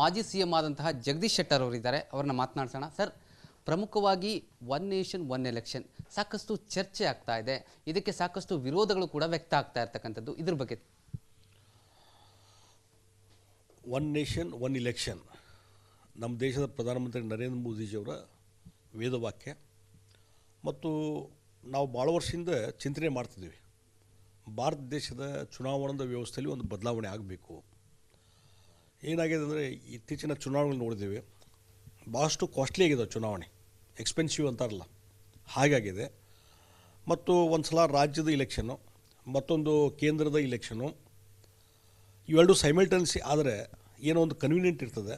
ಮಾಜಿ ಸಿಎಂ ಆದಂತಹ ಜಗದೀಶ್ ಶೆಟ್ಟರ್ ಅವರಿದ್ದಾರೆ. ಅವರನ್ನ ಮಾತನಾಡ್ಸೋಣ. ಸರ್, ಪ್ರಮುಖವಾಗಿ ಒನ್ ನೇಷನ್ ಒನ್ ಎಲೆಕ್ಷನ್ ಸಾಕಷ್ಟು ಚರ್ಚೆ ಆಗ್ತಾ ಇದೆ, ಇದಕ್ಕೆ ಸಾಕಷ್ಟು ವಿರೋಧಗಳು ಕೂಡ ವ್ಯಕ್ತ ಆಗ್ತಾ ಇರ್ತಕ್ಕಂಥದ್ದು, ಇದ್ರ ಬಗ್ಗೆ. ಒನ್ ನೇಷನ್ ಒನ್ ಇಲೆಕ್ಷನ್ ನಮ್ಮ ದೇಶದ ಪ್ರಧಾನಮಂತ್ರಿ ನರೇಂದ್ರ ಮೋದಿಜಿಯವರ ವೇದವಾಕ್ಯ ಮತ್ತು ನಾವು ಭಾಳ ವರ್ಷದಿಂದ ಚಿಂತನೆ ಮಾಡ್ತಿದ್ದೀವಿ. ಭಾರತ ದೇಶದ ಚುನಾವಣಾ ವ್ಯವಸ್ಥೆಯಲ್ಲಿ ಒಂದು ಬದಲಾವಣೆ ಆಗಬೇಕು. ಏನಾಗಿದೆ ಅಂದರೆ ಇತ್ತೀಚಿನ ಚುನಾವಣೆ ನೋಡಿದ್ದೇವೆ, ಭಾಳಷ್ಟು ಕಾಸ್ಟ್ಲಿ ಆಗಿದೆ ಚುನಾವಣೆ, ಎಕ್ಸ್ಪೆನ್ಸಿವ್ ಅಂತಾರಲ್ಲ ಹಾಗಾಗಿದೆ. ಮತ್ತು ಒಂದು ಸಲ ರಾಜ್ಯದ ಇಲೆಕ್ಷನ್ನು, ಮತ್ತೊಂದು ಕೇಂದ್ರದ ಇಲೆಕ್ಷನು, ಇವೆರಡು ಸೈಮಲ್ಟೇನಿಯಸ್ ಆದರೆ ಏನೋ ಒಂದು ಕನ್ವೀನಿಯೆಂಟ್ ಇರ್ತದೆ.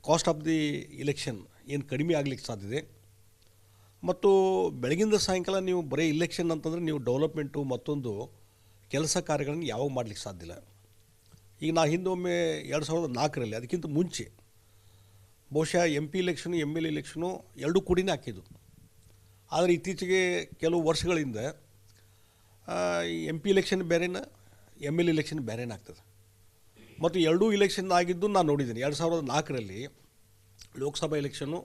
ಕಾಸ್ಟ್ ಆಫ್ ದಿ ಇಲೆಕ್ಷನ್ ಏನು ಕಡಿಮೆ ಆಗಲಿಕ್ಕೆ ಸಾಧ್ಯತೆ. ಮತ್ತು ಬೆಳಗಿಂದ ಸಾಯಂಕಾಲ ನೀವು ಬರೀ ಇಲೆಕ್ಷನ್ ಅಂತಂದರೆ ನೀವು ಡೆವಲಪ್ಮೆಂಟು ಮತ್ತೊಂದು ಕೆಲಸ ಕಾರ್ಯಗಳನ್ನು ಯಾವಾಗ ಮಾಡಲಿಕ್ಕೆ ಸಾಧ್ಯ ಇಲ್ಲ. ಈಗ ನಾ ಹಿಂದೊಮ್ಮೆ 2004ರಲ್ಲಿ ಅದಕ್ಕಿಂತ ಮುಂಚೆ ಬಹುಶಃ MP ಇಲೆಕ್ಷನು MLA ಇಲೆಕ್ಷನು ಎರಡೂ ಕೂಡಿನೇ ಹಾಕಿದ್ದು. ಆದರೆ ಇತ್ತೀಚೆಗೆ ಕೆಲವು ವರ್ಷಗಳಿಂದ MP ಇಲೆಕ್ಷನ್ ಬೇರೆನ MLA ಇಲೆಕ್ಷನ್ ಬೇರೆನೇ ಆಗ್ತದೆ. ಮತ್ತು ಎರಡೂ ಇಲೆಕ್ಷನ್ ಆಗಿದ್ದು ನಾನು ನೋಡಿದ್ದೀನಿ. 2004ರಲ್ಲಿ ಲೋಕಸಭಾ ಇಲೆಕ್ಷನು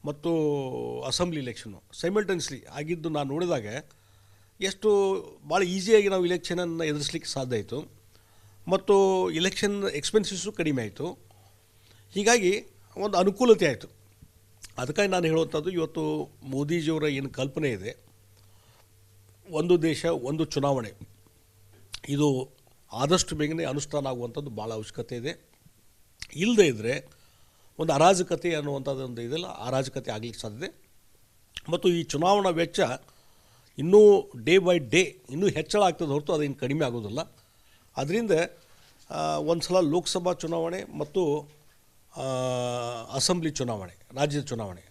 ಮತ್ತು ಅಸೆಂಬ್ಲಿ ಇಲೆಕ್ಷನು ಸೈಮಲ್ಟೇನಿಯಸ್ಲಿ ಆಗಿದ್ದು ನಾನು ನೋಡಿದಾಗ ಎಷ್ಟು ಭಾಳ ಈಸಿಯಾಗಿ ನಾವು ಇಲೆಕ್ಷನನ್ನು ಎದುರಿಸಲಿಕ್ಕೆ ಸಾಧ್ಯ ಆಯಿತು. ಮತ್ತು ಇಲೆಕ್ಷನ್ ಎಕ್ಸ್ಪೆನ್ಸಸ್ಸು ಕಡಿಮೆ ಆಯಿತು. ಹೀಗಾಗಿ ಒಂದು ಅನುಕೂಲತೆ ಆಯಿತು. ಅದಕ್ಕಾಗಿ ನಾನು ಹೇಳುವಂಥದ್ದು, ಇವತ್ತು ಮೋದಿಜಿಯವರ ಏನು ಕಲ್ಪನೆ ಇದೆ, ಒಂದು ದೇಶ ಒಂದು ಚುನಾವಣೆ, ಇದು ಆದಷ್ಟು ಬೇಗನೆ ಅನುಷ್ಠಾನ ಆಗುವಂಥದ್ದು ಭಾಳ ಅವಶ್ಯಕತೆ ಇದೆ. ಇಲ್ಲದೇ ಇದ್ದರೆ ಒಂದು ಅರಾಜಕತೆ ಅನ್ನುವಂಥದ್ದು ಒಂದು ಇದೆಲ್ಲ ಅರಾಜಕತೆ ಆಗಲಿಕ್ಕೆ ಸಾಧ್ಯತೆ. ಮತ್ತು ಈ ಚುನಾವಣಾ ವೆಚ್ಚ ಇನ್ನೂ ಡೇ ಬೈ ಡೇ ಇನ್ನೂ ಹೆಚ್ಚಳ ಆಗ್ತದೆ ಹೊರತು ಅದೇನು ಕಡಿಮೆ ಆಗೋದಿಲ್ಲ. ಅದರಿಂದ ಒಂದು ಸಲ ಲೋಕಸಭಾ ಚುನಾವಣೆ ಮತ್ತು ಅಸೆಂಬ್ಲಿ ಚುನಾವಣೆ, ರಾಜ್ಯದ ಚುನಾವಣೆ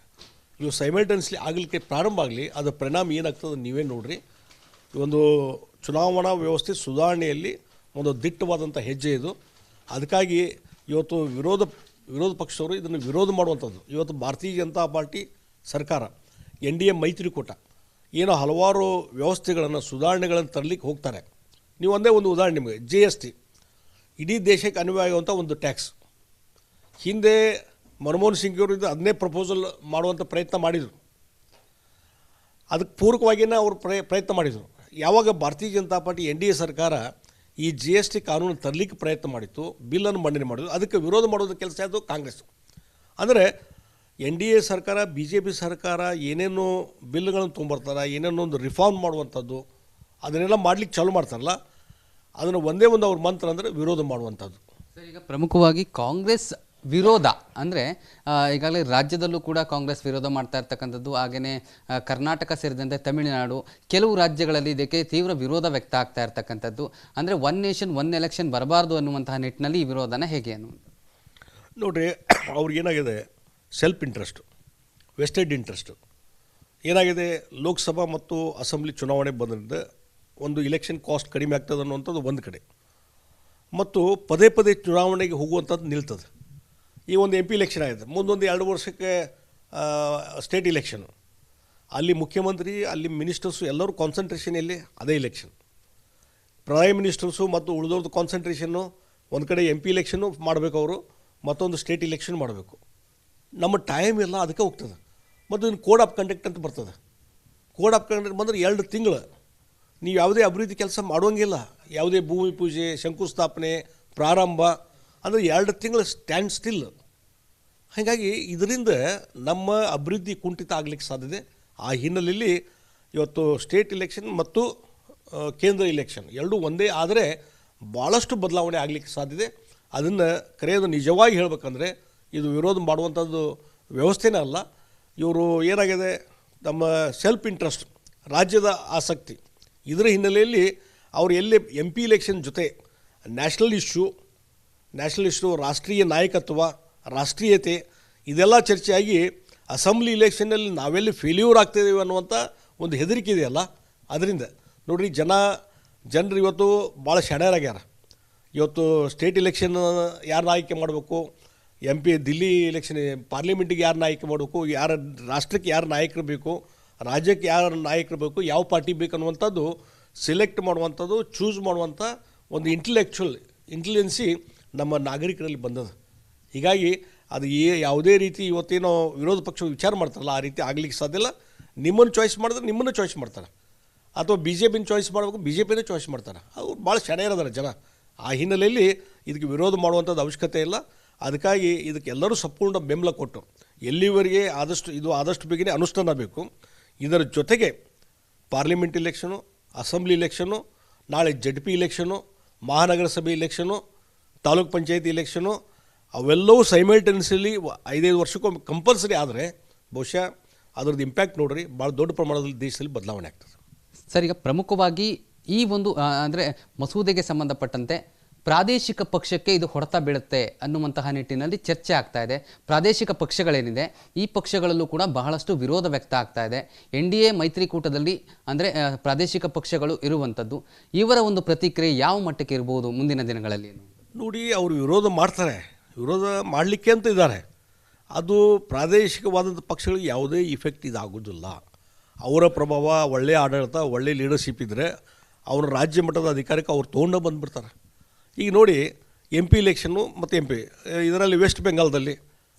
ಇವು ಸೈಮಲ್ಟೇನಿಯಸ್ಲಿ ಆಗಲಿಕ್ಕೆ ಪ್ರಾರಂಭ ಆಗಲಿ. ಅದರ ಪರಿಣಾಮ ಏನಾಗ್ತದೆ ನೀವೇ ನೋಡಿರಿ. ಒಂದು ಚುನಾವಣಾ ವ್ಯವಸ್ಥೆ ಸುಧಾರಣೆಯಲ್ಲಿ ಒಂದು ದಿಟ್ಟವಾದಂಥ ಹೆಜ್ಜೆ ಇದು. ಅದಕ್ಕಾಗಿ ಇವತ್ತು ವಿರೋಧ ಪಕ್ಷದವರು ಇದನ್ನು ವಿರೋಧ ಮಾಡುವಂಥದ್ದು. ಇವತ್ತು ಭಾರತೀಯ ಜನತಾ ಪಾರ್ಟಿ ಸರ್ಕಾರ NDA ಮೈತ್ರಿಕೂಟ ಏನೋ ಹಲವಾರು ವ್ಯವಸ್ಥೆಗಳನ್ನು ಸುಧಾರಣೆಗಳನ್ನು ತರಲಿಕ್ಕೆ ಹೋಗ್ತಾರೆ. ನೀವು ಒಂದೇ ಒಂದು ಉದಾಹರಣೆ ನಿಮಗೆ, GST ಇಡೀ ದೇಶಕ್ಕೆ ಅನ್ವಯವಾಗುವಂಥ ಒಂದು ಟ್ಯಾಕ್ಸ್. ಹಿಂದೆ ಮನಮೋಹನ್ ಸಿಂಗ್ ಅವರು ಇದು ಅದನ್ನೇ ಪ್ರಪೋಸಲ್ ಮಾಡುವಂಥ ಪ್ರಯತ್ನ ಮಾಡಿದರು. ಅದಕ್ಕೆ ಪೂರಕವಾಗಿಯೇ ಅವರು ಪ್ರಯತ್ನ ಮಾಡಿದರು. ಯಾವಾಗ ಭಾರತೀಯ ಜನತಾ ಪಾರ್ಟಿ NDA ಸರ್ಕಾರ ಈ GST ಕಾನೂನು ತರಲಿಕ್ಕೆ ಪ್ರಯತ್ನ ಮಾಡಿತ್ತು, ಬಿಲ್ಲನ್ನು ಮಂಡನೆ ಮಾಡಿದ್ರು, ಅದಕ್ಕೆ ವಿರೋಧ ಮಾಡೋದು ಕೆಲಸ ಅದು ಕಾಂಗ್ರೆಸ್. ಅಂದರೆ NDA ಸರ್ಕಾರ BJP ಸರ್ಕಾರ ಏನೇನು ಬಿಲ್ಗಳನ್ನು ತೊಗೊಂಬರ್ತಾರೆ, ಏನೇನೋ ಒಂದು ರಿಫಾರ್ಮ್ ಮಾಡುವಂಥದ್ದು ಅದನ್ನೆಲ್ಲ ಮಾಡಲಿಕ್ಕೆ ಚಾಲೂ ಮಾಡ್ತಾರಲ್ಲ, ಅದನ್ನು ಒಂದೇ ಒಂದು ಅವ್ರ ಮಂತ್ರ ಅಂದರೆ ವಿರೋಧ ಮಾಡುವಂಥದ್ದು. ಸರ್, ಈಗ ಪ್ರಮುಖವಾಗಿ ಕಾಂಗ್ರೆಸ್ ವಿರೋಧ ಅಂದರೆ ಈಗಾಗಲೇ ರಾಜ್ಯದಲ್ಲೂ ಕೂಡ ಕಾಂಗ್ರೆಸ್ ವಿರೋಧ ಮಾಡ್ತಾ ಇರ್ತಕ್ಕಂಥದ್ದು, ಹಾಗೆಯೇ ಕರ್ನಾಟಕ ಸೇರಿದಂತೆ ತಮಿಳುನಾಡು ಕೆಲವು ರಾಜ್ಯಗಳಲ್ಲಿ ಇದಕ್ಕೆ ತೀವ್ರ ವಿರೋಧ ವ್ಯಕ್ತ ಆಗ್ತಾ ಇರ್ತಕ್ಕಂಥದ್ದು. ಅಂದರೆ ಒನ್ ನೇಷನ್ ಒನ್ ಎಲೆಕ್ಷನ್ ಬರಬಾರ್ದು ಅನ್ನುವಂತಹ ನಿಟ್ಟಿನಲ್ಲಿ ಈ ವಿರೋಧನ ಹೇಗೆ ಅನ್ನುವುದು ನೋಡಿರಿ, ಅವ್ರಿಗೇನಾಗಿದೆ ಸೆಲ್ಫ್ ಇಂಟ್ರೆಸ್ಟು, ವೆಸ್ಟೆಡ್ ಇಂಟ್ರೆಸ್ಟು ಏನಾಗಿದೆ. ಲೋಕಸಭಾ ಮತ್ತು ಅಸೆಂಬ್ಲಿ ಚುನಾವಣೆ ಬಂದ್ರಿಂದ ಒಂದು ಇಲೆಕ್ಷನ್ ಕಾಸ್ಟ್ ಕಡಿಮೆ ಆಗ್ತದೆ ಅನ್ನುವಂಥದ್ದು ಒಂದು ಕಡೆ, ಮತ್ತು ಪದೇ ಪದೇ ಚುನಾವಣೆಗೆ ಹೋಗುವಂಥದ್ದು ನಿಲ್ತದೆ. ಈ ಒಂದು MP ಇಲೆಕ್ಷನ್ ಆಗಿದೆ, ಮುಂದೊಂದು 2 ವರ್ಷಕ್ಕೆ ಸ್ಟೇಟ್ ಇಲೆಕ್ಷನು, ಅಲ್ಲಿ ಮುಖ್ಯಮಂತ್ರಿ ಅಲ್ಲಿ ಮಿನಿಸ್ಟರ್ಸು ಎಲ್ಲರೂ ಕಾನ್ಸಂಟ್ರೇಷನ್ ಎಲ್ಲಿ ಅದೇ ಇಲೆಕ್ಷನ್. ಪ್ರೈಮ್ ಮಿನಿಸ್ಟರ್ಸು ಮತ್ತು ಉಳಿದವ್ರದ್ದು ಕಾನ್ಸಂಟ್ರೇಷನ್ನು ಒಂದು ಕಡೆ MP ಇಲೆಕ್ಷನ್ನು ಮಾಡಬೇಕು, ಅವರು ಮತ್ತೊಂದು ಸ್ಟೇಟ್ ಇಲೆಕ್ಷನ್ ಮಾಡಬೇಕು. ನಮ್ಮ ಟೈಮ್ ಎಲ್ಲ ಅದಕ್ಕೆ ಹೋಗ್ತದೆ. ಮತ್ತು ಇನ್ನು ಕೋಡ್ ಆಫ್ ಕಂಡಕ್ಟ್ ಅಂತ ಬರ್ತದೆ. ಕೋಡ್ ಆಫ್ ಕಂಡಕ್ಟ್ ಬಂದರೆ 2 ತಿಂಗಳು ನೀವು ಯಾವುದೇ ಅಭಿವೃದ್ಧಿ ಕೆಲಸ ಮಾಡುವಂಗಿಲ್ಲ. ಯಾವುದೇ ಭೂಮಿ ಪೂಜೆ, ಶಂಕುಸ್ಥಾಪನೆ, ಪ್ರಾರಂಭ ಅಂದರೆ 2 ತಿಂಗಳು ಸ್ಟ್ಯಾಂಡ್ ಸ್ಟಿಲ್. ಹಾಗಾಗಿ ಇದರಿಂದ ನಮ್ಮ ಅಭಿವೃದ್ಧಿ ಕುಂಠಿತ ಆಗಲಿಕ್ಕೆ ಸಾಧ್ಯತೆ. ಆ ಹಿನ್ನೆಲೆಯಲ್ಲಿ ಇವತ್ತು ಸ್ಟೇಟ್ ಇಲೆಕ್ಷನ್ ಮತ್ತು ಕೇಂದ್ರ ಇಲೆಕ್ಷನ್ ಎರಡೂ ಒಂದೇ ಆದರೆ ಭಾಳಷ್ಟು ಬದಲಾವಣೆ ಆಗಲಿಕ್ಕೆ ಸಾಧ್ಯತೆ. ಅದನ್ನು ಕರೆಯೋದು ನಿಜವಾಗಿ ಹೇಳಬೇಕಂದ್ರೆ ಇದು ವಿರೋಧ ಮಾಡುವಂಥದ್ದು ವ್ಯವಸ್ಥೆನೇ ಅಲ್ಲ. ಇವರು ಏನಾಗಿದೆ, ನಮ್ಮ ಸೆಲ್ಫ್ ಇಂಟ್ರೆಸ್ಟ್, ರಾಜ್ಯದ ಆಸಕ್ತಿ, ಇದರ ಹಿನ್ನೆಲೆಯಲ್ಲಿ ಅವರು ಎಲ್ಲಿ MP ಇಲೆಕ್ಷನ್ ಜೊತೆ ನ್ಯಾಷನಲ್ ಇಶ್ಯೂ, ರಾಷ್ಟ್ರೀಯ ನಾಯಕತ್ವ, ರಾಷ್ಟ್ರೀಯತೆ ಇದೆಲ್ಲ ಚರ್ಚೆಯಾಗಿ ಅಸೆಂಬ್ಲಿ ಇಲೆಕ್ಷನ್ನಲ್ಲಿ ನಾವೆಲ್ಲಿ ಫೇಲ್ಯೂರ್ ಆಗ್ತಿದ್ದೀವಿ ಅನ್ನುವಂಥ ಒಂದು ಹೆದರಿಕೆ ಇದೆಯಲ್ಲ, ಅದರಿಂದ ನೋಡಿರಿ ಜನರು ಇವತ್ತು ಭಾಳ ಶಾಣ್ಯರಾಗ್ಯಾರ. ಇವತ್ತು ಸ್ಟೇಟ್ ಇಲೆಕ್ಷನ್ ಯಾರನ್ನ ಆಯ್ಕೆ ಮಾಡಬೇಕು, MP ದಿಲ್ಲಿ ಇಲೆಕ್ಷನ್ ಪಾರ್ಲಿಮೆಂಟಿಗೆ ಯಾರನ್ನ ಆಯ್ಕೆ ಮಾಡಬೇಕು, ರಾಷ್ಟ್ರಕ್ಕೆ ಯಾರು ನಾಯಕರು ಬೇಕು, ರಾಜ್ಯಕ್ಕೆ ಯಾರು ನಾಯಕರು ಬೇಕು, ಯಾವ ಪಾರ್ಟಿ ಬೇಕು ಅನ್ನುವಂಥದ್ದು ಸೆಲೆಕ್ಟ್ ಮಾಡುವಂಥದ್ದು, ಚೂಸ್ ಮಾಡುವಂಥ ಒಂದು ಇಂಟೆಲೆನ್ಸಿ ನಮ್ಮ ನಾಗರಿಕರಲ್ಲಿ ಬಂದದ. ಹೀಗಾಗಿ ಅದು ಯಾವುದೇ ರೀತಿ ಇವತ್ತೇನೋ ವಿರೋಧ ಪಕ್ಷ ವಿಚಾರ ಮಾಡ್ತಾರಲ್ಲ ಆ ರೀತಿ ಆಗಲಿಕ್ಕೆ ಸಾಧ್ಯ ಇಲ್ಲ. ನಿಮ್ಮನ್ನು ಚಾಯ್ಸ್ ಮಾಡಿದ್ರೆ ನಿಮ್ಮನ್ನು ಚಾಯ್ಸ್ ಮಾಡ್ತಾರೆ, ಅಥವಾ ಬಿ ಜೆ ಪಿನ ಚಾಯ್ಸ್ ಮಾಡಬೇಕು ಬಿ ಜೆ ಪಿನೇ ಚಾಯ್ಸ್ ಮಾಡ್ತಾರೆ. ಅವ್ರು ಭಾಳ ಶಾಣೆಯರದಾರೆ ಜನ. ಆ ಹಿನ್ನೆಲೆಯಲ್ಲಿ ಇದಕ್ಕೆ ವಿರೋಧ ಮಾಡುವಂಥದ್ದು ಅವಶ್ಯಕತೆ ಇಲ್ಲ. ಅದಕ್ಕಾಗಿ ಇದಕ್ಕೆ ಎಲ್ಲರೂ ಸಂಪೂರ್ಣ ಬೆಂಬಲ ಕೊಟ್ಟು ಎಲ್ಲಿವರೆಗೆ ಆದಷ್ಟು ಬೇಗನೆ ಅನುಷ್ಠಾನ ಬೇಕು. ಇದರ ಜೊತೆಗೆ ಪಾರ್ಲಿಮೆಂಟ್ ಇಲೆಕ್ಷನು, ಅಸೆಂಬ್ಲಿ ಇಲೆಕ್ಷನು, ನಾಳೆ ZP ಇಲೆಕ್ಷನು, ಮಹಾನಗರ ಸಭೆ ಇಲೆಕ್ಷನು, ತಾಲೂಕ್ ಪಂಚಾಯತಿ ಇಲೆಕ್ಷನು ಅವೆಲ್ಲವೂ ಸೈಮಲ್ಟೇನಿಯಸ್ಲಿ 5-5 ವರ್ಷಕ್ಕೊಮ್ಮೆ ಕಂಪಲ್ಸರಿ ಆದರೆ ಬಹುಶಃ ಅದರದ್ದು ಇಂಪ್ಯಾಕ್ಟ್ ನೋಡ್ರಿ ಭಾಳ ದೊಡ್ಡ ಪ್ರಮಾಣದಲ್ಲಿ ದೇಶದಲ್ಲಿ ಬದಲಾವಣೆ ಆಗ್ತದೆ. ಸರ್, ಈಗ ಪ್ರಮುಖವಾಗಿ ಈ ಒಂದು ಅಂದರೆ ಮಸೂದೆಗೆ ಸಂಬಂಧಪಟ್ಟಂತೆ ಪ್ರಾದೇಶಿಕ ಪಕ್ಷಕ್ಕೆ ಇದು ಹೊಡೆತ ಬೀಳುತ್ತೆ ಅನ್ನುವಂತಹ ನಿಟ್ಟಿನಲ್ಲಿ ಚರ್ಚೆ ಆಗ್ತಾ ಇದೆ. ಪ್ರಾದೇಶಿಕ ಪಕ್ಷಗಳೇನಿದೆ ಈ ಪಕ್ಷಗಳಲ್ಲೂ ಕೂಡ ಬಹಳಷ್ಟು ವಿರೋಧ ವ್ಯಕ್ತ ಆಗ್ತಾ ಇದೆ. NDA ಮೈತ್ರಿಕೂಟದಲ್ಲಿ ಅಂದರೆ ಪ್ರಾದೇಶಿಕ ಪಕ್ಷಗಳು ಇರುವಂಥದ್ದು, ಇವರ ಒಂದು ಪ್ರತಿಕ್ರಿಯೆ ಯಾವ ಮಟ್ಟಕ್ಕೆ ಇರ್ಬೋದು ಮುಂದಿನ ದಿನಗಳಲ್ಲಿ? ನೋಡಿ, ಅವರು ವಿರೋಧ ಮಾಡ್ತಾರೆ, ವಿರೋಧ ಮಾಡಲಿಕ್ಕೆ ಅಂತ ಇದ್ದಾರೆ. ಅದು ಪ್ರಾದೇಶಿಕವಾದಂಥ ಪಕ್ಷಗಳಿಗೆ ಯಾವುದೇ ಇಫೆಕ್ಟ್ ಇದಾಗೋದಿಲ್ಲ. ಅವರ ಪ್ರಭಾವ, ಒಳ್ಳೆಯ ಆಡಳಿತ, ಒಳ್ಳೆಯ ಲೀಡರ್ಶಿಪ್ ಇದ್ದರೆ ಅವರ ರಾಜ್ಯ ಮಟ್ಟದ ಅಧಿಕಾರಕ್ಕೆ ಅವ್ರು ತೊಗೊಂಡು ಬಂದುಬಿಡ್ತಾರೆ. ಈಗ ನೋಡಿ, MP ಇಲೆಕ್ಷನ್ನು ಮತ್ತು MP ಇದರಲ್ಲಿ ವೆಸ್ಟ್ ಬೆಂಗಾಲ್ದಲ್ಲಿ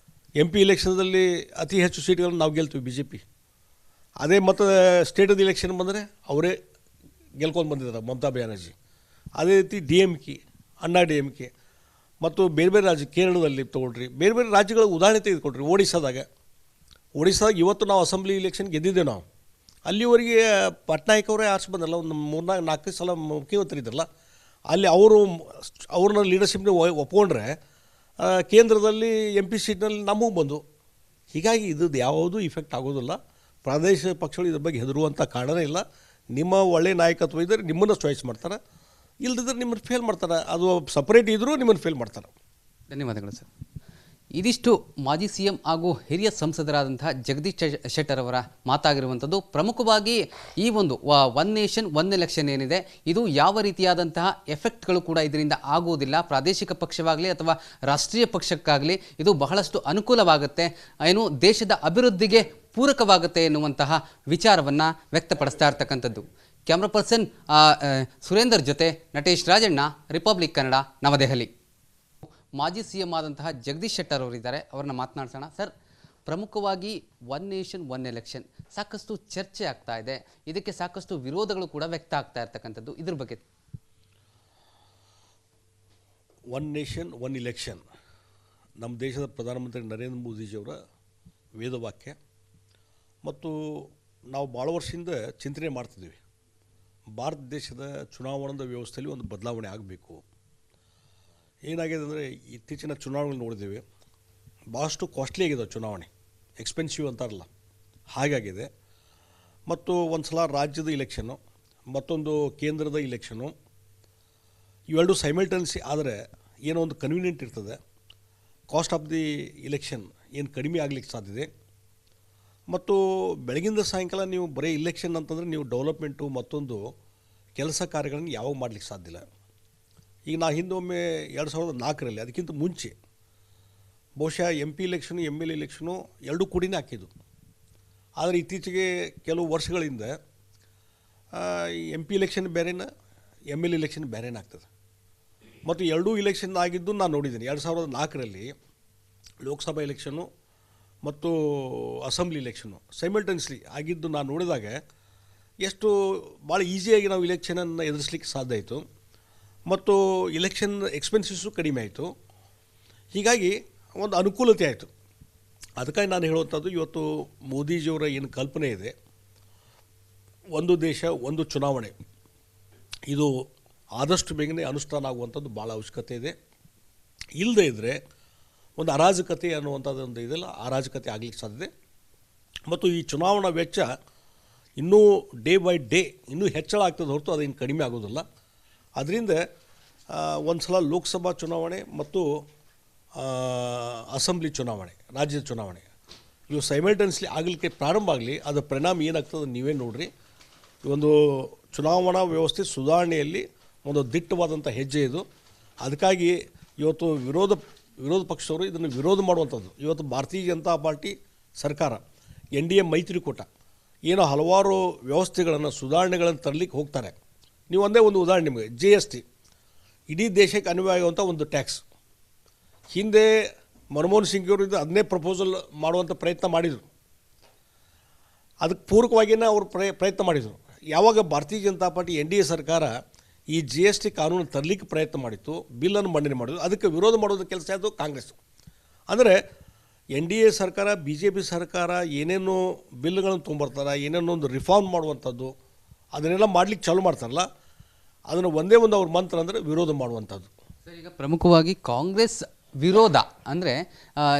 MP ಇಲೆಕ್ಷನ್ದಲ್ಲಿ ಅತಿ ಹೆಚ್ಚು ಸೀಟ್ಗಳನ್ನು ನಾವು ಗೆಲ್ತೀವಿ BJP. ಅದೇ ಮತ್ತು ಸ್ಟೇಟದ ಇಲೆಕ್ಷನ್ ಬಂದರೆ ಅವರೇ ಗೆಲ್ಕೊಂಡು ಬಂದಿದ್ದಾರೆ ಮಮತಾ ಬ್ಯಾನರ್ಜಿ. ಅದೇ ರೀತಿ DMK, ಅಣ್ಣಾ DMK ಮತ್ತು ಬೇರೆ ಬೇರೆ ರಾಜ್ಯ, ಕೇರಳದಲ್ಲಿ ತೊಗೊಳ್ರಿ, ಬೇರೆ ಬೇರೆ ರಾಜ್ಯಗಳ ಉದಾಹರಣೆ ತೆಗೆದುಕೊಳ್ರಿ. ಒಡಿಸ್ಸಾದಾಗ ಇವತ್ತು ನಾವು ಅಸೆಂಬ್ಲಿ ಇಲೆಕ್ಷನ್ ಗೆದ್ದಿದ್ದೇವೆ. ನಾವು ಅಲ್ಲಿವರೆಗೆ ಪಟ್ನಾಯಕ್ ಅವರೇ ಆರಿಸಿ ಬಂದಲ್ಲ, ಒಂದು 3-4 ಸಲ ಮುಖ್ಯಮಂತ್ರಿ ಇದ್ರಲ್ಲ, ಅಲ್ಲಿ ಅವ್ರನ್ನ ಲೀಡರ್ಶಿಪ್ನ ಒಪ್ಕೊಂಡ್ರೆ ಕೇಂದ್ರದಲ್ಲಿ MP ಸೀಟ್ನಲ್ಲಿ ನಮಗೂ ಬಂದು. ಹೀಗಾಗಿ ಇದ್ದು ಯಾವುದೂ ಇಫೆಕ್ಟ್ ಆಗೋದಿಲ್ಲ. ಪ್ರಾದೇಶಿಕ ಪಕ್ಷಗಳು ಇದ್ರ ಬಗ್ಗೆ ಹೆದರುವಂಥ ಕಾರಣನೇ ಇಲ್ಲ. ನಿಮ್ಮ ಒಳ್ಳೆಯ ನಾಯಕತ್ವ ಇದ್ದರೆ ನಿಮ್ಮನ್ನು ಚಾಯ್ಸ್ ಮಾಡ್ತಾರೆ, ಇಲ್ಲದಿದ್ದರೆ ನಿಮ್ಮನ್ನು ಫೇಲ್ ಮಾಡ್ತಾರೆ. ಅದು ಸಪ್ರೇಟ್ ಇದ್ದರೂ ನಿಮ್ಮನ್ನು ಫೇಲ್ ಮಾಡ್ತಾರೆ. ಧನ್ಯವಾದಗಳು ಸರ್. ಇದಿಷ್ಟು ಮಾಜಿ CM ಹಾಗೂ ಹಿರಿಯ ಸಂಸದರಾದಂತಹ ಜಗದೀಶ್ ಶೆಟ್ಟರ್ ಅವರ ಮಾತಾಗಿರುವಂಥದ್ದು. ಪ್ರಮುಖವಾಗಿ ಈ ಒಂದು ಒನ್ ನೇಷನ್ ಒನ್ ಎಲೆಕ್ಷನ್ ಏನಿದೆ, ಇದು ಯಾವ ರೀತಿಯಾದಂತಹ ಎಫೆಕ್ಟ್ಗಳು ಕೂಡ ಇದರಿಂದ ಆಗುವುದಿಲ್ಲ. ಪ್ರಾದೇಶಿಕ ಪಕ್ಷವಾಗಲಿ ಅಥವಾ ರಾಷ್ಟ್ರೀಯ ಪಕ್ಷಕ್ಕಾಗಲಿ ಇದು ಬಹಳಷ್ಟು ಅನುಕೂಲವಾಗುತ್ತೆ, ಏನು ದೇಶದ ಅಭಿವೃದ್ಧಿಗೆ ಪೂರಕವಾಗುತ್ತೆ ಎನ್ನುವಂತಹ ವಿಚಾರವನ್ನು ವ್ಯಕ್ತಪಡಿಸ್ತಾ ಇರ್ತಕ್ಕಂಥದ್ದು. ಕ್ಯಾಮ್ರಾ ಪರ್ಸನ್ ಸುರೇಂದರ್ ಜೊತೆ ನಟೇಶ್ ರಾಜಣ್ಣ, ರಿಪಬ್ಲಿಕ್ ಕನ್ನಡ, ನವದೆಹಲಿ. ಮಾಜಿ CM ಆದಂತಹ ಜಗದೀಶ್ ಶೆಟ್ಟರ್ ಅವರಿದ್ದಾರೆ, ಅವ್ರನ್ನ ಮಾತನಾಡ್ಸೋಣ. ಸರ್, ಪ್ರಮುಖವಾಗಿ ಒನ್ ನೇಷನ್ ಒನ್ ಎಲೆಕ್ಷನ್ ಸಾಕಷ್ಟು ಚರ್ಚೆ ಆಗ್ತಾ ಇದೆ, ಇದಕ್ಕೆ ಸಾಕಷ್ಟು ವಿರೋಧಗಳು ಕೂಡ ವ್ಯಕ್ತ ಆಗ್ತಾ ಇರ್ತಕ್ಕಂಥದ್ದು, ಇದ್ರ ಬಗ್ಗೆ? ಒನ್ ನೇಷನ್ ಒನ್ ಇಲೆಕ್ಷನ್ ನಮ್ಮ ದೇಶದ ಪ್ರಧಾನಮಂತ್ರಿ ನರೇಂದ್ರ ಮೋದಿಜಿಯವರ ವೇದವಾಕ್ಯ. ಮತ್ತು ನಾವು ಭಾಳ ವರ್ಷದಿಂದ ಚಿಂತನೆ ಮಾಡ್ತಿದ್ದೀವಿ, ಭಾರತ ದೇಶದ ಚುನಾವಣಾ ವ್ಯವಸ್ಥೆಯಲ್ಲಿ ಒಂದು ಬದಲಾವಣೆ ಆಗಬೇಕು. ಏನಾಗಿದೆ ಅಂದರೆ, ಇತ್ತೀಚಿನ ಚುನಾವಣೆಗಳು ನೋಡಿದ್ದೇವೆ, ಭಾಳಷ್ಟು ಕಾಸ್ಟ್ಲಿ ಆಗಿದೆ ಚುನಾವಣೆ, ಎಕ್ಸ್ಪೆನ್ಸಿವ್ ಅಂತಾರಲ್ಲ ಹಾಗಾಗಿದೆ. ಮತ್ತು ಒಂದು ಸಲ ರಾಜ್ಯದ ಇಲೆಕ್ಷನ್ನು, ಮತ್ತೊಂದು ಕೇಂದ್ರದ ಇಲೆಕ್ಷನ್ನು, ಇವೆರಡು ಸೈಮಲ್ಟೇನಿಯಸ್ಲಿ ಆದರೆ ಏನೋ ಒಂದು ಕನ್ವೀನಿಯೆಂಟ್ ಇರ್ತದೆ. ಕಾಸ್ಟ್ ಆಫ್ ದಿ ಇಲೆಕ್ಷನ್ ಏನು ಕಡಿಮೆ ಆಗಲಿಕ್ಕೆ ಸಾಧ್ಯತೆ. ಮತ್ತು ಬೆಳಗಿಂದ ಸಾಯಂಕಾಲ ನೀವು ಬರೀ ಇಲೆಕ್ಷನ್ ಅಂತಂದರೆ ನೀವು ಡೆವಲಪ್ಮೆಂಟು ಮತ್ತೊಂದು ಕೆಲಸ ಕಾರ್ಯಗಳನ್ನು ಯಾವಾಗ ಮಾಡಲಿಕ್ಕೆ ಸಾಧ್ಯ ಇಲ್ಲ. ಈಗ ನಾ ಹಿಂದೊಮ್ಮೆ 2004ರಲ್ಲಿ ಅದಕ್ಕಿಂತ ಮುಂಚೆ ಬಹುಶಃ MP ಇಲೆಕ್ಷನು MLA ಇಲೆಕ್ಷನು ಎರಡೂ ಕೂಡಿನೇ ಹಾಕಿದ್ದು. ಆದರೆ ಇತ್ತೀಚೆಗೆ ಕೆಲವು ವರ್ಷಗಳಿಂದ MP ಇಲೆಕ್ಷನ್ ಬೇರೆನ MLA ಇಲೆಕ್ಷನ್ ಬೇರೆನೇ ಆಗ್ತದೆ. ಮತ್ತು ಎರಡೂ ಇಲೆಕ್ಷನ್ ಆಗಿದ್ದು ನಾನು ನೋಡಿದ್ದೀನಿ. 2004ರಲ್ಲಿ ಲೋಕಸಭಾ ಇಲೆಕ್ಷನ್ನು ಮತ್ತು ಅಸೆಂಬ್ಲಿ ಇಲೆಕ್ಷನು ಸೈಮಲ್ಟೇನಿಯಸ್ಲಿ ಆಗಿದ್ದು ನಾನು ನೋಡಿದಾಗ ಎಷ್ಟು ಭಾಳ ಈಸಿಯಾಗಿ ನಾವು ಇಲೆಕ್ಷನನ್ನು ಎದುರಿಸಲಿಕ್ಕೆ ಸಾಧ್ಯ ಆಯಿತು. ಮತ್ತು ಇಲೆಕ್ಷನ್ ಎಕ್ಸ್ಪೆನ್ಸಸ್ಸು ಕಡಿಮೆ ಆಯಿತು. ಹೀಗಾಗಿ ಒಂದು ಅನುಕೂಲತೆ ಆಯಿತು. ಅದಕ್ಕಾಗಿ ನಾನು ಹೇಳುವಂಥದ್ದು, ಇವತ್ತು ಮೋದಿಜಿಯವರ ಏನು ಕಲ್ಪನೆ ಇದೆ, ಒಂದು ದೇಶ ಒಂದು ಚುನಾವಣೆ, ಇದು ಆದಷ್ಟು ಬೇಗನೆ ಅನುಷ್ಠಾನ ಆಗುವಂಥದ್ದು ಭಾಳ ಅವಶ್ಯಕತೆ ಇದೆ. ಇಲ್ಲದೇ ಇದ್ದರೆ ಒಂದು ಅರಾಜಕತೆ ಅನ್ನುವಂಥದ್ದೊಂದು ಇದೆಲ್ಲ, ಅರಾಜಕತೆ ಆಗಲಿಕ್ಕೆ ಸಾಧ್ಯತೆ. ಮತ್ತು ಈ ಚುನಾವಣಾ ವೆಚ್ಚ ಇನ್ನೂ ಡೇ ಬೈ ಡೇ ಇನ್ನೂ ಹೆಚ್ಚಳ ಆಗ್ತದೆ ಹೊರತು ಅದೇನು ಕಡಿಮೆ ಆಗೋದಿಲ್ಲ. ಅದರಿಂದ ಒಂದು ಸಲ ಲೋಕಸಭಾ ಚುನಾವಣೆ ಮತ್ತು ಅಸೆಂಬ್ಲಿ ಚುನಾವಣೆ, ರಾಜ್ಯದ ಚುನಾವಣೆ ಇವು ಸೈಮಲ್ಟೇನಿಯಸ್ಲಿ ಆಗಲಿಕ್ಕೆ ಪ್ರಾರಂಭ ಆಗಲಿ, ಅದರ ಪರಿಣಾಮ ಏನಾಗ್ತದೆ ನೀವೇ ನೋಡಿರಿ. ಒಂದು ಚುನಾವಣಾ ವ್ಯವಸ್ಥೆ ಸುಧಾರಣೆಯಲ್ಲಿ ಒಂದು ದಿಟ್ಟವಾದಂಥ ಹೆಜ್ಜೆ ಇದು. ಅದಕ್ಕಾಗಿ ಇವತ್ತು ವಿರೋಧ ಪಕ್ಷದವರು ಇದನ್ನು ವಿರೋಧ ಮಾಡುವಂಥದ್ದು. ಇವತ್ತು ಭಾರತೀಯ ಜನತಾ ಪಾರ್ಟಿ ಸರ್ಕಾರ, NDA ಮೈತ್ರಿಕೂಟ ಏನೋ ಹಲವಾರು ವ್ಯವಸ್ಥೆಗಳನ್ನು ಸುಧಾರಣೆಗಳನ್ನು ತರಲಿಕ್ಕೆ ಹೋಗ್ತಾರೆ. ನೀವು ಒಂದೇ ಒಂದು ಉದಾಹರಣೆ ನಿಮಗೆ, GST ಇಡೀ ದೇಶಕ್ಕೆ ಅನ್ವಯವಾಗುವಂಥ ಒಂದು ಟ್ಯಾಕ್ಸ್. ಹಿಂದೆ ಮನಮೋಹನ್ ಸಿಂಗ್ ಅವರು ಅದನ್ನೇ ಪ್ರಪೋಸಲ್ ಮಾಡುವಂಥ ಪ್ರಯತ್ನ ಮಾಡಿದರು. ಅದಕ್ಕೆ ಪೂರಕವಾಗಿಯೇ ಅವರು ಪ್ರಯತ್ನ ಮಾಡಿದರು. ಯಾವಾಗ ಭಾರತೀಯ ಜನತಾ ಪಾರ್ಟಿ NDA ಸರ್ಕಾರ ಈ GST ಕಾನೂನು ತರಲಿಕ್ಕೆ ಪ್ರಯತ್ನ ಮಾಡಿತ್ತು, ಬಿಲ್ಲನ್ನು ಮಂಡನೆ ಮಾಡಿದ್ರು, ಅದಕ್ಕೆ ವಿರೋಧ ಮಾಡೋದು ಕೆಲಸ ಆಯಿತು ಕಾಂಗ್ರೆಸ್. ಅಂದರೆ NDA ಸರ್ಕಾರ BJP ಸರ್ಕಾರ ಏನೇನು ಬಿಲ್ಗಳನ್ನು ತೊಗೊಂಬರ್ತಾರೆ, ಏನೇನೋ ಒಂದು ರಿಫಾರ್ಮ್ ಮಾಡುವಂಥದ್ದು ಅದನ್ನೆಲ್ಲ ಮಾಡಲಿಕ್ಕೆ ಚಾಲೂ ಮಾಡ್ತಾರಲ್ಲ, ಅದನ್ನು ಒಂದೇ ಒಂದು ಅವ್ರ ಮಂತ್ರ ಅಂದರೆ ವಿರೋಧ ಮಾಡುವಂಥದ್ದು. ಸರ್, ಈಗ ಪ್ರಮುಖವಾಗಿ ಕಾಂಗ್ರೆಸ್ ವಿರೋಧ ಅಂದರೆ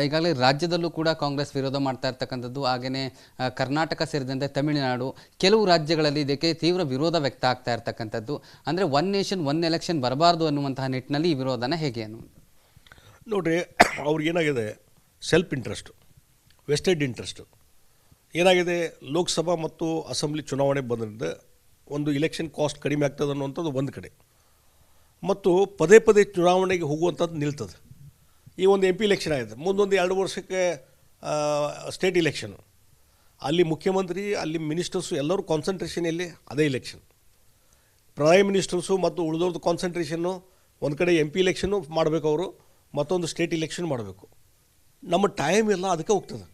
ಈಗಾಗಲೇ ರಾಜ್ಯದಲ್ಲೂ ಕೂಡ ಕಾಂಗ್ರೆಸ್ ವಿರೋಧ ಮಾಡ್ತಾ ಇರ್ತಕ್ಕಂಥದ್ದು, ಹಾಗೆಯೇ ಕರ್ನಾಟಕ ಸೇರಿದಂತೆ ತಮಿಳುನಾಡು ಕೆಲವು ರಾಜ್ಯಗಳಲ್ಲಿ ಇದಕ್ಕೆ ತೀವ್ರ ವಿರೋಧ ವ್ಯಕ್ತ ಆಗ್ತಾ ಇರ್ತಕ್ಕಂಥದ್ದು. ಅಂದರೆ ಒನ್ ನೇಷನ್ ಒನ್ ಎಲೆಕ್ಷನ್ ಬರಬಾರ್ದು ಅನ್ನುವಂತಹ ನಿಟ್ಟಿನಲ್ಲಿ ಈ ವಿರೋಧನ ಹೇಗೆ ಅನ್ನುವುದು ನೋಡಿರಿ, ಅವ್ರಿಗೇನಾಗಿದೆ ಸೆಲ್ಫ್ ಇಂಟ್ರೆಸ್ಟು, ವೆಸ್ಟೆಡ್ ಇಂಟ್ರೆಸ್ಟು ಏನಾಗಿದೆ. ಲೋಕಸಭಾ ಮತ್ತು ಅಸೆಂಬ್ಲಿ ಚುನಾವಣೆ ಬಂದ್ರಿಂದ ಒಂದು ಇಲೆಕ್ಷನ್ ಕಾಸ್ಟ್ ಕಡಿಮೆ ಆಗ್ತದೆ ಅನ್ನುವಂಥದ್ದು ಒಂದು ಕಡೆ, ಮತ್ತು ಪದೇ ಪದೇ ಚುನಾವಣೆಗೆ ಹೋಗುವಂಥದ್ದು ನಿಲ್ತದೆ. ಈ ಒಂದು MP ಇಲೆಕ್ಷನ್ ಆಗಿದೆ, ಮುಂದೊಂದು 2 ವರ್ಷಕ್ಕೆ ಸ್ಟೇಟ್ ಇಲೆಕ್ಷನು, ಅಲ್ಲಿ ಮುಖ್ಯಮಂತ್ರಿ ಅಲ್ಲಿ ಮಿನಿಸ್ಟರ್ಸು ಎಲ್ಲರೂ ಕಾನ್ಸಂಟ್ರೇಷನ್ ಎಲ್ಲಿ ಅದೇ ಇಲೆಕ್ಷನ್. ಪ್ರೈಮ್ ಮಿನಿಸ್ಟರ್ಸು ಮತ್ತು ಉಳಿದವ್ರದ್ದು ಕಾನ್ಸಂಟ್ರೇಷನ್ನು ಒಂದು ಕಡೆ MP ಇಲೆಕ್ಷನ್ನು ಮಾಡಬೇಕು, ಅವರು ಮತ್ತೊಂದು ಸ್ಟೇಟ್ ಇಲೆಕ್ಷನ್ ಮಾಡಬೇಕು. ನಮ್ಮ ಟೈಮ್ ಎಲ್ಲ ಅದಕ್ಕೆ ಹೋಗ್ತದೆ.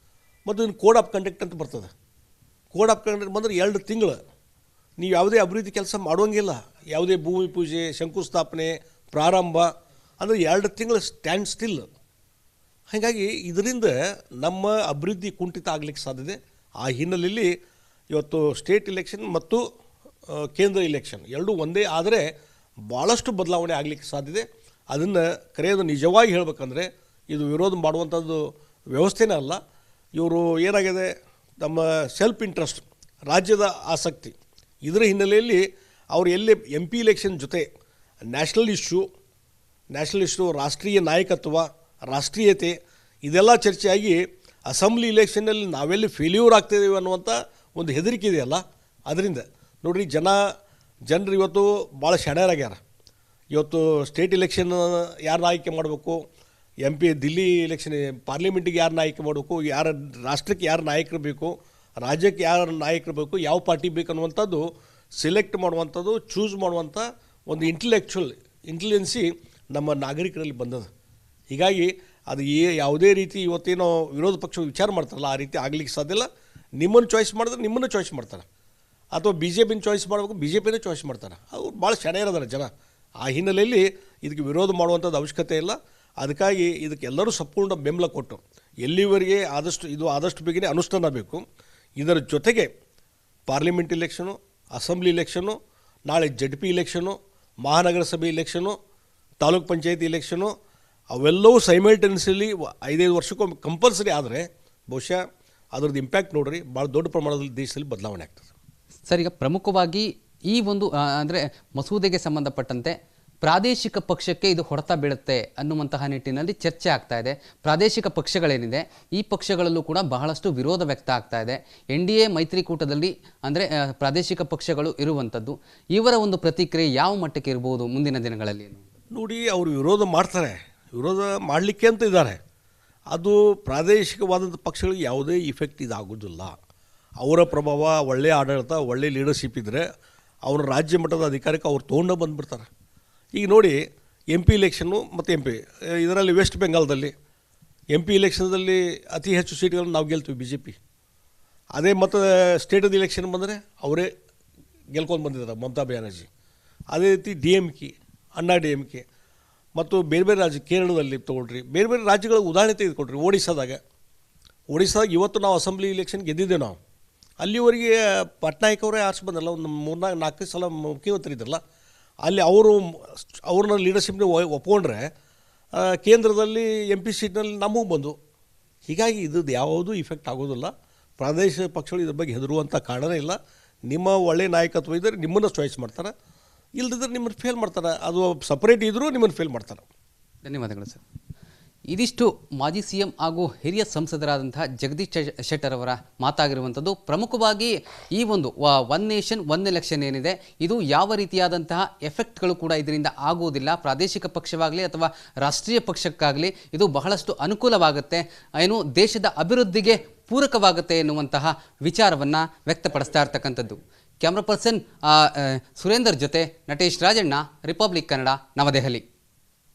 ಮತ್ತು ಇನ್ನು ಕೋಡ್ ಆಫ್ ಕಂಡಕ್ಟ್ ಅಂತ ಬರ್ತದೆ. ಕೋಡ್ ಆಫ್ ಕಂಡಕ್ಟ್ ಬಂದರೆ 2 ತಿಂಗಳು ನೀವು ಯಾವುದೇ ಅಭಿವೃದ್ಧಿ ಕೆಲಸ ಮಾಡುವಂಗಿಲ್ಲ. ಯಾವುದೇ ಭೂಮಿ ಪೂಜೆ, ಶಂಕುಸ್ಥಾಪನೆ, ಪ್ರಾರಂಭ ಅಂದರೆ 2 ತಿಂಗಳು ಸ್ಟ್ಯಾಂಡ್ ಸ್ಟಿಲ್. ಹಾಗಾಗಿ ಇದರಿಂದ ನಮ್ಮ ಅಭಿವೃದ್ಧಿ ಕುಂಠಿತ ಆಗಲಿಕ್ಕೆ ಸಾಧ್ಯತೆ. ಆ ಹಿನ್ನೆಲೆಯಲ್ಲಿ ಇವತ್ತು ಸ್ಟೇಟ್ ಇಲೆಕ್ಷನ್ ಮತ್ತು ಕೇಂದ್ರ ಇಲೆಕ್ಷನ್ ಎರಡೂ ಒಂದೇ ಆದರೆ ಭಾಳಷ್ಟು ಬದಲಾವಣೆ ಆಗಲಿಕ್ಕೆ ಸಾಧ್ಯತೆ. ಅದನ್ನು ಕರೆಯೋದು ನಿಜವಾಗಿ ಹೇಳಬೇಕಂದ್ರೆ ಇದು ವಿರೋಧ ಮಾಡುವಂಥದ್ದು ವ್ಯವಸ್ಥೆನೇ ಅಲ್ಲ. ಇವರು ಏನಾಗಿದೆ, ನಮ್ಮ ಸೆಲ್ಫ್ ಇಂಟ್ರೆಸ್ಟ್, ರಾಜ್ಯದ ಆಸಕ್ತಿ, ಇದರ ಹಿನ್ನೆಲೆಯಲ್ಲಿ ಅವರು ಎಲ್ಲಿ MP ಇಲೆಕ್ಷನ್ ಜೊತೆ ನ್ಯಾಷನಲ್ ಇಶ್ಯೂ, ರಾಷ್ಟ್ರೀಯ ನಾಯಕತ್ವ, ರಾಷ್ಟ್ರೀಯತೆ ಇದೆಲ್ಲ ಚರ್ಚೆಯಾಗಿ ಅಸೆಂಬ್ಲಿ ಇಲೆಕ್ಷನ್ನಲ್ಲಿ ನಾವೆಲ್ಲಿ ಫೇಲ್ಯೂರ್ ಆಗ್ತಿದ್ದೀವಿ ಅನ್ನುವಂಥ ಒಂದು ಹೆದರಿಕೆ ಇದೆಯಲ್ಲ, ಅದರಿಂದ ನೋಡಿರಿ ಜನರು ಇವತ್ತು ಭಾಳ ಶಣ್ಯರಾಗ್ಯಾರ. ಇವತ್ತು ಸ್ಟೇಟ್ ಇಲೆಕ್ಷನ್ ಯಾರನ್ನ ಆಯ್ಕೆ ಮಾಡಬೇಕು, MP ದಿಲ್ಲಿ ಇಲೆಕ್ಷನ್ ಪಾರ್ಲಿಮೆಂಟಿಗೆ ಯಾರನ್ನ ಆಯ್ಕೆ ಮಾಡಬೇಕು, ರಾಷ್ಟ್ರಕ್ಕೆ ಯಾರು ನಾಯಕರು ಬೇಕು, ರಾಜ್ಯಕ್ಕೆ ಯಾರು ನಾಯಕರು ಬೇಕು, ಯಾವ ಪಾರ್ಟಿ ಬೇಕು ಅನ್ನುವಂಥದ್ದು ಸೆಲೆಕ್ಟ್ ಮಾಡುವಂಥದ್ದು, ಚೂಸ್ ಮಾಡುವಂಥ ಒಂದು ಇಂಟೆಲಿಜೆನ್ಸಿ ನಮ್ಮ ನಾಗರಿಕರಲ್ಲಿ ಬಂದದ. ಹೀಗಾಗಿ ಅದು ಯಾವುದೇ ರೀತಿ ಇವತ್ತೇನೋ ವಿರೋಧ ಪಕ್ಷ ವಿಚಾರ ಮಾಡ್ತಾರಲ್ಲ ಆ ರೀತಿ ಆಗಲಿಕ್ಕೆ ಸಾಧ್ಯ ಇಲ್ಲ. ನಿಮ್ಮನ್ನು ಚಾಯ್ಸ್ ಮಾಡಿದ್ರೆ ನಿಮ್ಮನ್ನು ಚಾಯ್ಸ್ ಮಾಡ್ತಾರೆ, ಅಥವಾ BJPನ ಚಾಯ್ಸ್ ಮಾಡಬೇಕು BJPನೇ ಚಾಯ್ಸ್ ಮಾಡ್ತಾರೆ. ಅವ್ರು ಭಾಳ ಚೆನ್ನಾಗಿರೋದಾರೆ ಜನ. ಆ ಹಿನ್ನೆಲೆಯಲ್ಲಿ ಇದಕ್ಕೆ ವಿರೋಧ ಮಾಡುವಂಥದ್ದು ಅವಶ್ಯಕತೆ ಇಲ್ಲ. ಅದಕ್ಕಾಗಿ ಇದಕ್ಕೆ ಎಲ್ಲರೂ ಸಂಪೂರ್ಣ ಬೆಂಬಲ ಕೊಟ್ಟು ಎಲ್ಲಿವರೆಗೆ ಆದಷ್ಟು ಬೇಗನೆ ಅನುಷ್ಠಾನ ಬೇಕು. ಇದರ ಜೊತೆಗೆ ಪಾರ್ಲಿಮೆಂಟ್ ಇಲೆಕ್ಷನು, ಅಸೆಂಬ್ಲಿ ಇಲೆಕ್ಷನು, ನಾಳೆ ZP ಇಲೆಕ್ಷನು, ಮಹಾನಗರ ಸಭೆ ಇಲೆಕ್ಷನು, ತಾಲೂಕ್ ಪಂಚಾಯತಿ ಇಲೆಕ್ಷನು ಅವೆಲ್ಲವೂ ಸೈಮಲ್ಟೇನಿಯಸ್ಲಿ 5-5 ವರ್ಷಕ್ಕೊಮ್ಮೆ ಕಂಪಲ್ಸರಿ ಆದರೆ ಬಹುಶಃ ಅದರದ್ದು ಇಂಪ್ಯಾಕ್ಟ್ ನೋಡ್ರಿ ಭಾಳ ದೊಡ್ಡ ಪ್ರಮಾಣದಲ್ಲಿ ದೇಶದಲ್ಲಿ ಬದಲಾವಣೆ ಆಗ್ತದೆ. ಸರ್, ಈಗ ಪ್ರಮುಖವಾಗಿ ಈ ಒಂದು ಅಂದರೆ ಮಸೂದೆಗೆ ಸಂಬಂಧಪಟ್ಟಂತೆ ಪ್ರಾದೇಶಿಕ ಪಕ್ಷಕ್ಕೆ ಇದು ಹೊಡೆತ ಬೀಳುತ್ತೆ ಅನ್ನುವಂತಹ ನಿಟ್ಟಿನಲ್ಲಿ ಚರ್ಚೆ ಆಗ್ತಾ ಇದೆ. ಪ್ರಾದೇಶಿಕ ಪಕ್ಷಗಳೇನಿದೆ ಈ ಪಕ್ಷಗಳಲ್ಲೂ ಕೂಡ ಬಹಳಷ್ಟು ವಿರೋಧ ವ್ಯಕ್ತ ಆಗ್ತಾ ಇದೆ. NDA ಮೈತ್ರಿಕೂಟದಲ್ಲಿ ಅಂದರೆ ಪ್ರಾದೇಶಿಕ ಪಕ್ಷಗಳು ಇರುವಂಥದ್ದು, ಇವರ ಒಂದು ಪ್ರತಿಕ್ರಿಯೆ ಯಾವ ಮಟ್ಟಕ್ಕೆ ಇರ್ಬೋದು ಮುಂದಿನ ದಿನಗಳಲ್ಲಿ? ನೋಡಿ, ಅವರು ವಿರೋಧ ಮಾಡ್ತಾರೆ, ವಿರೋಧ ಮಾಡಲಿಕ್ಕೆ ಅಂತ ಇದ್ದಾರೆ. ಅದು ಪ್ರಾದೇಶಿಕವಾದಂಥ ಪಕ್ಷಗಳಿಗೆ ಯಾವುದೇ ಇಫೆಕ್ಟ್ ಇದಾಗೋದಿಲ್ಲ. ಅವರ ಪ್ರಭಾವ, ಒಳ್ಳೆಯ ಆಡಳಿತ, ಒಳ್ಳೆಯ ಲೀಡರ್ಶಿಪ್ ಇದ್ದರೆ ಅವ್ರ ರಾಜ್ಯ ಮಟ್ಟದ ಅಧಿಕಾರಕ್ಕೆ ಅವ್ರು ತೊಗೊಂಡು ಬಂದುಬಿಡ್ತಾರೆ. ಈಗ ನೋಡಿ, MP ಇಲೆಕ್ಷನ್ನು ಮತ್ತು MP ಇದರಲ್ಲಿ ವೆಸ್ಟ್ ಬೆಂಗಾಲ್ದಲ್ಲಿ MP ಇಲೆಕ್ಷನ್ದಲ್ಲಿ ಅತಿ ಹೆಚ್ಚು ಸೀಟ್ಗಳನ್ನು ನಾವು ಗೆಲ್ತೀವಿ BJP. ಅದೇ ಮತ್ತು ಸ್ಟೇಟದ ಇಲೆಕ್ಷನ್ ಬಂದರೆ ಅವರೇ ಗೆಲ್ಕೊಂಡು ಬಂದಿದ್ದಾರೆ ಮಮತಾ ಬ್ಯಾನರ್ಜಿ. ಅದೇ ರೀತಿ DMK, ಅಣ್ಣಾ DMK ಮತ್ತು ಬೇರೆ ಬೇರೆ ರಾಜ್ಯ, ಕೇರಳದಲ್ಲಿ ತೊಗೊಳ್ರಿ, ಬೇರೆ ಬೇರೆ ರಾಜ್ಯಗಳ ಉದಾಹರಣೆ ತೆಗೆದುಕೊಳ್ರಿ. ಒಡಿಸ್ಸಾದಾಗ ಇವತ್ತು ನಾವು ಅಸೆಂಬ್ಲಿ ಇಲೆಕ್ಷನ್ ಗೆದ್ದಿದ್ದೇವೆ. ನಾವು ಅಲ್ಲಿವರೆಗೆ ಪಟ್ನಾಯಕ್ ಅವರೇ ಆರಿಸಿ ಬಂದಲ್ಲ, ಒಂದು 3-4 ಸಲ ಮುಖ್ಯಮಂತ್ರಿ ಇದ್ರಲ್ಲ, ಅಲ್ಲಿ ಅವ್ರನ್ನ ಲೀಡರ್ಶಿಪ್ನ ಒಪ್ಕೊಂಡ್ರೆ ಕೇಂದ್ರದಲ್ಲಿ MP ಸೀಟ್ನಲ್ಲಿ ನಮಗೆ ಬಂದು. ಹೀಗಾಗಿ ಇದ್ದು ಯಾವುದೂ ಇಫೆಕ್ಟ್ ಆಗೋದಿಲ್ಲ. ಪ್ರಾದೇಶಿಕ ಪಕ್ಷಗಳು ಇದ್ರ ಬಗ್ಗೆ ಹೆದರುವಂಥ ಕಾರಣನೇ ಇಲ್ಲ. ನಿಮ್ಮ ಒಳ್ಳೆಯ ನಾಯಕತ್ವ ಇದ್ದರೆ ನಿಮ್ಮನ್ನು ಚಾಯ್ಸ್ ಮಾಡ್ತಾರೆ, ಇಲ್ಲದಿದ್ದರೆ ನಿಮ್ಮನ್ನು ಫೇಲ್ ಮಾಡ್ತಾರೆ. ಅದು ಸಪ್ರೇಟ್ ಇದ್ದರೂ ನಿಮ್ಮನ್ನು ಫೇಲ್ ಮಾಡ್ತಾರೆ. ಧನ್ಯವಾದಗಳು ಸರ್. ಇದಿಷ್ಟು ಮಾಜಿ CM ಹಾಗೂ ಹಿರಿಯ ಸಂಸದರಾದಂತಹ ಜಗದೀಶ್ ಶೆಟ್ಟರ್ ಅವರ ಮಾತಾಗಿರುವಂಥದ್ದು. ಪ್ರಮುಖವಾಗಿ ಈ ಒಂದು ಒನ್ ನೇಷನ್ ಒನ್ ಎಲೆಕ್ಷನ್ ಏನಿದೆ, ಇದು ಯಾವ ರೀತಿಯಾದಂತಹ ಎಫೆಕ್ಟ್ಗಳು ಕೂಡ ಇದರಿಂದ ಆಗುವುದಿಲ್ಲ. ಪ್ರಾದೇಶಿಕ ಪಕ್ಷವಾಗಲಿ ಅಥವಾ ರಾಷ್ಟ್ರೀಯ ಪಕ್ಷಕ್ಕಾಗಲಿ ಇದು ಬಹಳಷ್ಟು ಅನುಕೂಲವಾಗುತ್ತೆ, ಏನು ದೇಶದ ಅಭಿವೃದ್ಧಿಗೆ ಪೂರಕವಾಗುತ್ತೆ ಎನ್ನುವಂತಹ ವಿಚಾರವನ್ನು ವ್ಯಕ್ತಪಡಿಸ್ತಾ ಇರ್ತಕ್ಕಂಥದ್ದು. ಕ್ಯಾಮ್ರಾ ಪರ್ಸನ್ ಸುರೇಂದರ್ ಜೊತೆ ನಟೇಶ್ ರಾಜಣ್ಣ, ರಿಪಬ್ಲಿಕ್ ಕನ್ನಡ, ನವದೆಹಲಿ.